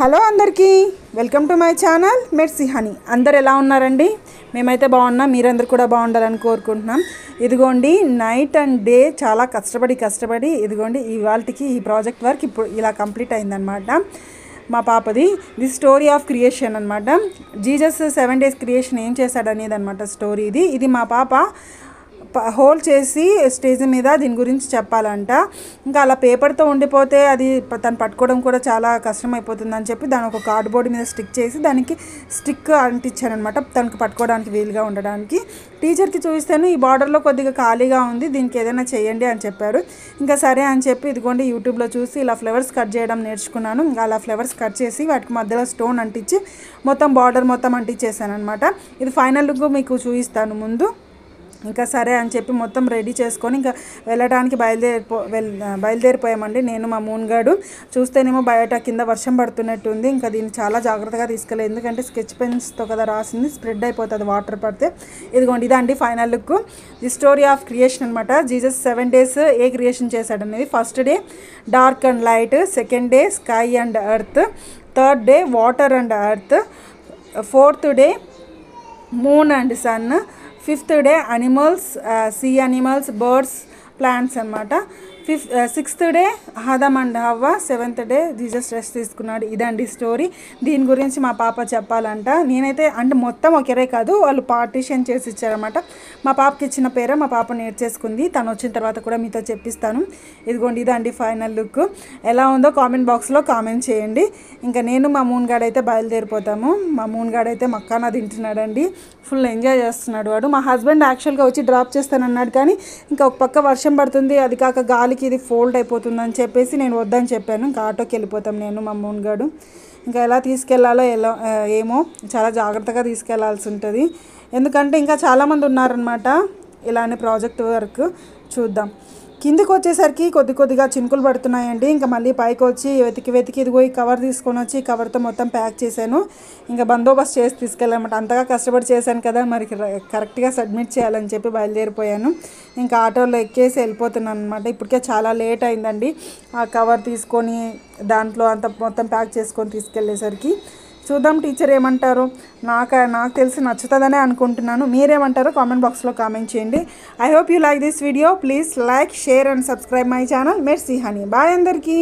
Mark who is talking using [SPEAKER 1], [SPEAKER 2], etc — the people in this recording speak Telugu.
[SPEAKER 1] హలో అందరికీ welcome to my channel Mercy honey. అందరు ఎలా ఉన్నారండి? మేమైతే బాగున్నాం, మీరందరూ కూడా బాగుండాలని కోరుకుంటున్నాం. ఇదిగోండి నైట్ అండ్ డే చాలా కష్టపడి ఇదిగోండి ఇవాళకి ఈ ప్రాజెక్ట్ వర్క్ ఇప్పుడు ఇలా కంప్లీట్ అయిందనమాట. మా పాపది ది స్టోరీ ఆఫ్ క్రియేషన్ అనమాట. జీసస్ 7 days క్రియేషన్ ఏం చేశాడు అనేది అనమాట స్టోరీ. ఇది మా పాప హోల్డ్ చేసి స్టేజ్ మీద దీని గురించి చెప్పాలంట. ఇంకా అలా పేపర్తో ఉండిపోతే అది తను పట్టుకోవడం కూడా చాలా కష్టం అయిపోతుందని చెప్పి దాని ఒక కార్డ్బోర్డ్ మీద స్టిక్ చేసి దానికి స్టిక్ అంటించారనమాట, తనకు పట్టుకోవడానికి వీలుగా ఉండడానికి. టీచర్కి చూపిస్తాను ఈ బార్డర్లో కొద్దిగా ఖాళీగా ఉంది, దీనికి ఏదైనా చేయండి అని చెప్పారు. ఇంకా సరే అని చెప్పి ఇదిగోండి యూట్యూబ్లో చూసి ఇలా ఫ్లవర్స్ కట్ చేయడం నేర్చుకున్నాను. ఇంకా అలా ఫ్లవర్స్ కట్ చేసి వాటికి మధ్యలో స్టోన్ అంటించి మొత్తం బార్డర్ మొత్తం అంటించేసాను అనమాట. ఇది ఫైనల్ లుక్ మీకు చూపిస్తాను ముందు. ఇంకా సరే అని చెప్పి మొత్తం రెడీ చేసుకొని ఇంకా వెళ్ళడానికి బయలుదేరిపోయామండి. నేను మా మూన్గాడు చూస్తేనేమో బయట కింద వర్షం పడుతున్నట్టుంది. ఇంకా దీన్ని చాలా జాగ్రత్తగా తీసుకెళ్ళాలి, ఎందుకంటే స్కెచ్ పెన్స్తో కదా రాసింది, స్ప్రెడ్ అయిపోతుంది వాటర్ పడితే. ఇదిగోండి ఇదండి final look, the story of creation అనమాట. జీసస్ 7 days ఏ క్రియేషన్ చేశాడు అనేది. First day dark and light, second day sky and earth, third day water and earth, fourth day moon and sun, fifth day animals, sea animals, birds, plants అనమాట. సిక్స్త్ డే ఆదమ్ అండ్ హవ్వ, సెవెంత్ డే జీసస్ రెస్ట్ తీసుకున్నాడు. ఇదండి స్టోరీ. దీని గురించి మా పాప చెప్పాలంట. నేనైతే అంటే మొత్తం ఒకేరే కాదు, వాళ్ళు పార్టీషన్ చేసి ఇచ్చారనమాట. మా పాపకి ఇచ్చిన పేరే మా పాప నేర్చేసుకుంది. తను వచ్చిన తర్వాత కూడా మీతో చెప్పిస్తాను. ఇదిగోండి ఇదండి ఫైనల్ లుక్. ఎలా ఉందో కామెంట్ బాక్స్లో కామెంట్ చేయండి. ఇంకా నేను మా మూన్గాడు అయితే బయలుదేరిపోతాము. మా మూన్గాడు అయితే మక్కానా తింటున్నాడండి, ఫుల్ ఎంజాయ్ చేస్తున్నాడు వాడు. మా హస్బెండ్ యాక్చువల్గా వచ్చి డ్రాప్ చేస్తానన్నాడు, కానీ ఇంకా ఒక పక్క వర్షం పడుతుంది, అది కాక గాలికి ఇది ఫోల్డ్ అయిపోతుందని చెప్పేసి నేను వద్దని చెప్పాను. ఇంకా ఆటోకి వెళ్ళిపోతాం నేను మా మూన్గాడు. ఇంకా ఎలా తీసుకెళ్లాలో ఏమో చాలా జాగ్రత్తగా తీసుకెళ్లాల్సి ఉంటుంది, ఎందుకంటే ఇంకా చాలామంది ఉన్నారనమాట ఇలానే ప్రాజెక్ట్ వర్క్. చూద్దాం. కిందికి వచ్చేసరికి కొద్దిగా చినుకులు పడుతున్నాయండి. ఇంకా మళ్ళీ పైకి వచ్చి వెతికి ఇదిగో ఈ కవర్ తీసుకొని వచ్చి కవర్తో మొత్తం ప్యాక్ చేశాను. ఇంకా బందోబస్తు చేసి తీసుకెళ్ళామన్నమాట. అంతగా కష్టపడి చేశాను కదా, మరి కరెక్ట్గా సబ్మిట్ చేయాలని చెప్పి బయలుదేరిపోయాను. ఇంకా ఆటోలో ఎక్కేసి వెళ్ళిపోతున్నాను అనమాట. ఇప్పటికే చాలా లేట్ అయిందండి ఆ కవర్ తీసుకొని దాంట్లో అంత మొత్తం ప్యాక్ చేసుకొని తీసుకెళ్ళేసరికి. చూద్దాం టీచర్ ఏమంటారు. నాకు తెలిసి నచ్చుతుందనే అనుకుంటున్నాను. మీరేమంటారో కామెంట్ బాక్స్లో కామెంట్ చేయండి. I hope you like this video. Please like, share and subscribe my channel Mercy Honey. Bye అందరికీ.